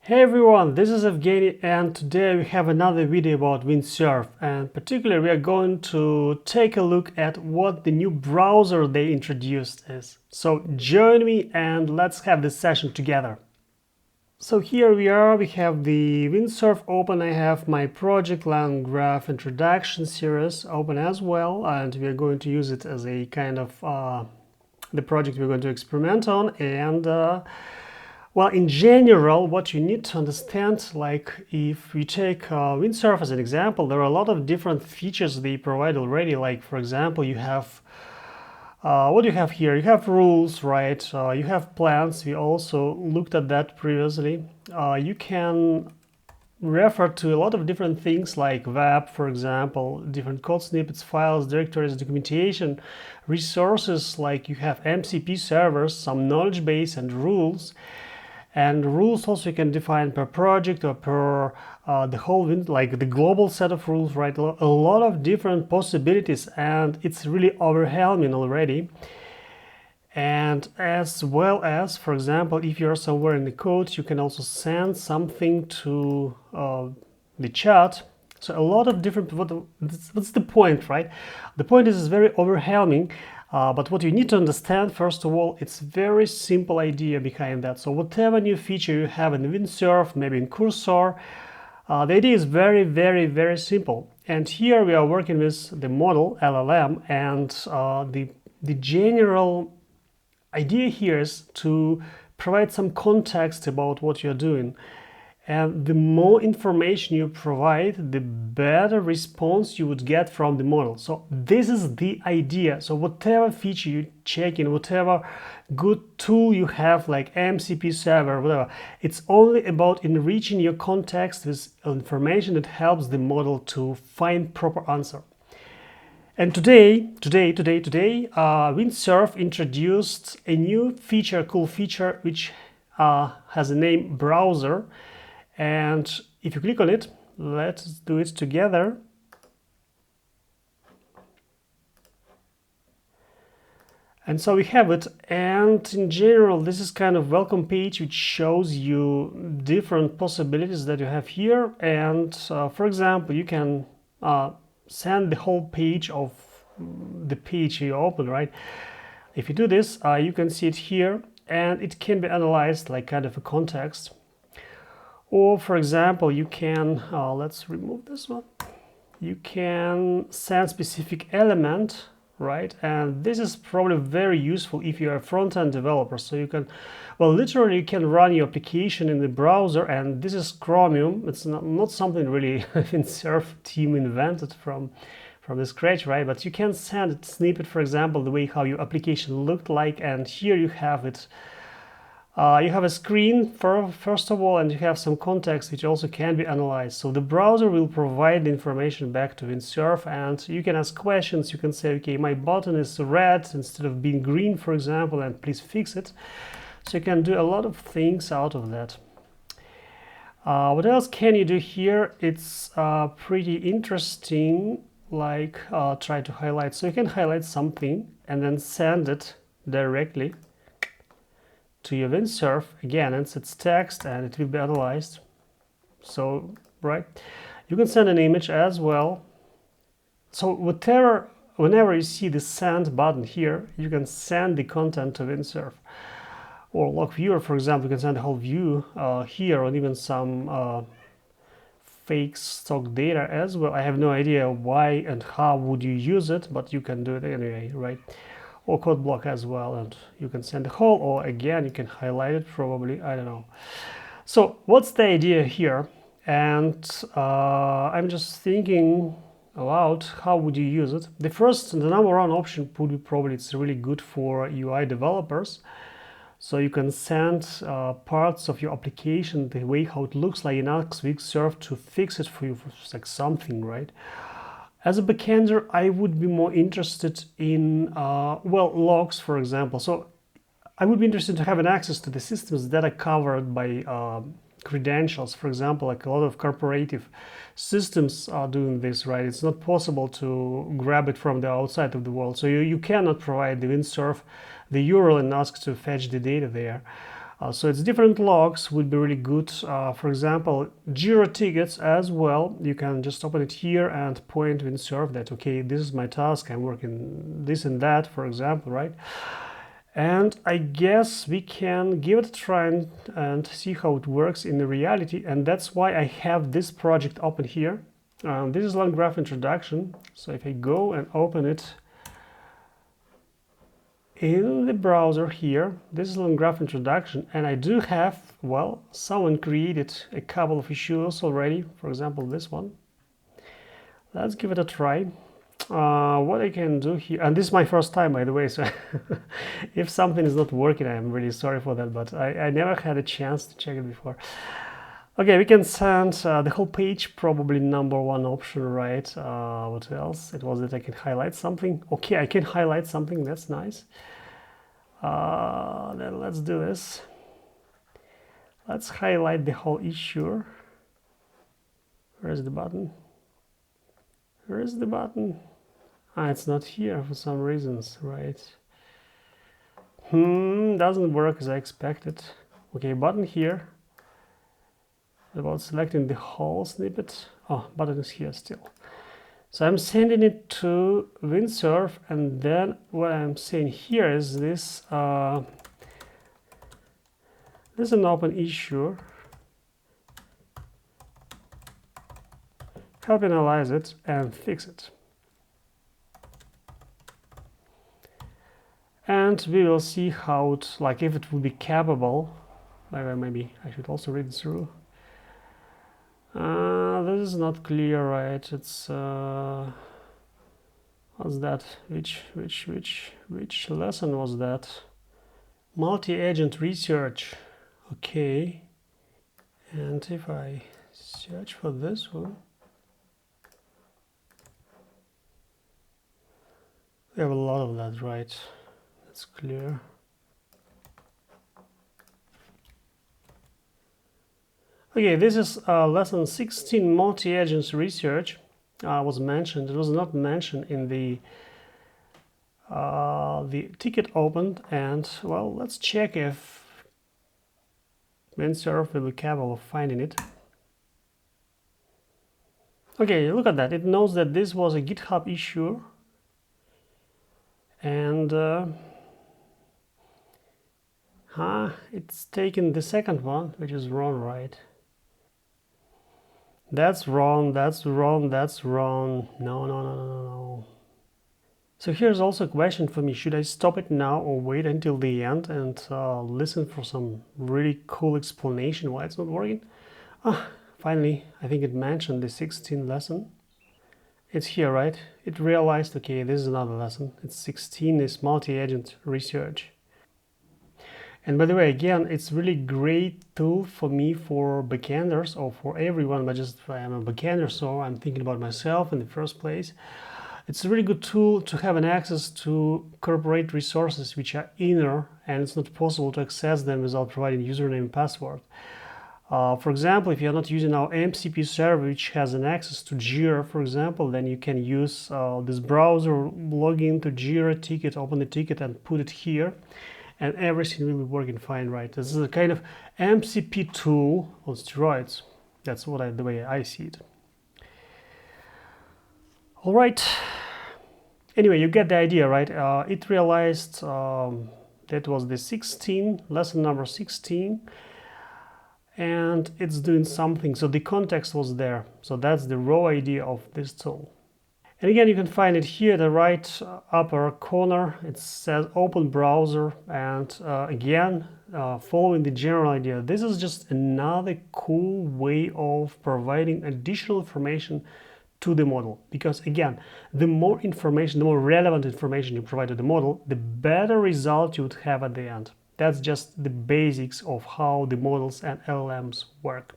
Hey everyone, this is Evgeny, and today we have another video about Windsurf, and particularly we are going to take a look at what the new browser they introduced is. So join me and let's have this session together. So here we are, we have the Windsurf open. I have my project LangGraph Introduction series open as well, and we are going to use it as a kind of the project we're going to experiment on. And well, in general, what you need to understand, like if we take Windsurf as an example, there are a lot of different features they provide already. Like, for example, you have, what do you have here? You have rules, right? You have plans. We also looked at that previously. You can refer to a lot of different things like web, for example, different code snippets, files, directories, documentation, resources, like you have MCP servers, some knowledge base and rules. And rules also you can define per project or per the whole, like the global set of rules, right? A lot of different possibilities, and it's really overwhelming already. And as well as, for example, if you're somewhere in the code, you can also send something to the chat. So a lot of different, what's the point, right? The point is it's very overwhelming. But what you need to understand, first of all, it's very simple idea behind that. So whatever new feature you have in Windsurf, maybe in Cursor, the idea is very, very, very simple. And here we are working with the model LLM, and the general idea here is to provide some context about what you're doing. And the more information you provide, the better response you would get from the model. So this is the idea. So whatever feature you check in, whatever good tool you have, like MCP server, whatever, it's only about enriching your context with information that helps the model to find proper answer. And today, Windsurf introduced a new feature, cool feature, which has a name browser. And if you click on it, let's do it together. And so we have it. And in general, this is kind of welcome page, which shows you different possibilities that you have here. And for example, you can send the whole page of the page you open, right? If you do this, you can see it here, and it can be analyzed like kind of a context. Or, for example, you can, let's remove this one. You can send specific element, right? And this is probably very useful if you're a front-end developer. So you can, well, literally you can run your application in the browser, and this is Chromium. It's not something really Windsurf team invented from the scratch, right? But you can send a snippet, for example, the way how your application looked like, and here you have it. You have a screen first of all, and you have some context which also can be analyzed. So the browser will provide the information back to Windsurf, and you can ask questions. You can say, okay, my button is red instead of being green, for example, and please fix it. So you can do a lot of things out of that. What else can you do here? It's pretty interesting, like try to highlight. So you can highlight something and then send it directly to your Windsurf. Again, it's text and it will be analyzed. So, right, you can send an image as well. So whenever you see the send button here, you can send the content to Windsurf. Or log viewer, for example, you can send the whole view here, or even some fake stock data as well. I have no idea why and how would you use it, but you can do it anyway, right? Or code block as well, and you can send the whole, or again you can highlight it probably, I don't know. So what's the idea here? And I'm just thinking about how would you use it. The number one option would be probably it's really good for UI developers. So you can send parts of your application the way how it looks like, and ask Windsurf to fix it for you, for like something, right? As a backender, I would be more interested in, well, logs, for example. So I would be interested to have an access to the systems that are covered by credentials. For example, like a lot of corporative systems are doing this, right? It's not possible to grab it from the outside of the world. So you cannot provide the Windsurf the URL and ask to fetch the data there. So it's different logs would be really good. For example, Jira tickets as well. You can just open it here and point Windsurf that, okay, this is my task. I'm working this and that, for example, right? And I guess we can give it a try and see how it works in the reality. And that's why I have this project open here. This is LangGraph Introduction. So if I go and open it in the browser here, this is LangGraph Introduction, and I do have, well, someone created a couple of issues already, for example this one. Let's give it a try. What I can do here, and this is my first time, by the way, so if something is not working, I'm really sorry for that, but I never had a chance to check it before. Okay, we can send the whole page, probably number one option, right? What else? It was that I can highlight something. Okay, I can highlight something, that's nice. Then let's do this. Let's highlight the whole issue. Where's the button? Where is the button? It's not here for some reasons, right? Doesn't work as I expected. Okay, button here. About selecting the whole snippet. Oh, button is here still. So I'm sending it to Windsurf, and then what I'm saying here is this. This is an open issue. Help analyze it and fix it. And we will see how it, like, if it will be capable. Maybe I should also read it through. This is not clear, right? It's what's that? Which lesson was that? Multi-agent research. Okay. And if I search for this one, we have a lot of that, right? That's clear. Okay, this is lesson 16, multi-agents research. Was mentioned. It was not mentioned in the ticket opened, and well, let's check if Windsurf will be capable of finding it. Okay, look at that. It knows that this was a GitHub issue, and it's taken the second one, which is wrong, right? That's wrong, that's wrong, that's wrong. No. So here's also a question for me. Should I stop it now or wait until the end and listen for some really cool explanation why it's not working? Finally, I think it mentioned the 16th lesson. It's here, right? It realized, okay, this is another lesson. It's 16, is multi-agent research. And by the way, again, it's really great tool for me for backenders or for everyone, but just I'm a backender, so I'm thinking about myself in the first place. It's a really good tool to have an access to corporate resources which are inner, and it's not possible to access them without providing username and password. For example, if you're not using our MCP server, which has an access to Jira, for example, then you can use this browser, log into Jira ticket, open the ticket and put it here, and everything will be working fine, right? This is a kind of MCP tool on steroids. That's the way I see it. All right. Anyway, you get the idea, right? It realized that was the lesson number 16, and it's doing something. So the context was there. So that's the raw idea of this tool. And again, you can find it here at the right upper corner. It says open browser, and again, following the general idea, this is just another cool way of providing additional information to the model. Because again, the more information, the more relevant information you provide to the model, the better result you would have at the end. That's just the basics of how the models and LLMs work.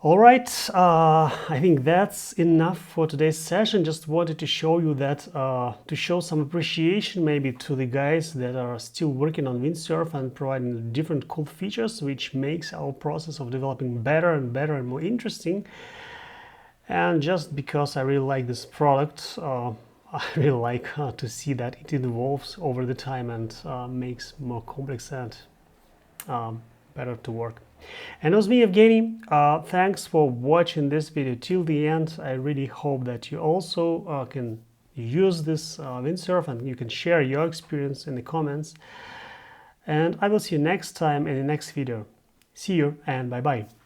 All right, I think that's enough for today's session. Just wanted to show you that, to show some appreciation maybe to the guys that are still working on Windsurf and providing different cool features, which makes our process of developing better and better and more interesting. And just because I really like this product, I really like to see that it evolves over the time and makes more complex and better to work. And it was me, Evgeny. Thanks for watching this video till the end. I really hope that you also can use this Windsurf, and you can share your experience in the comments. And I will see you next time in the next video. See you and bye-bye.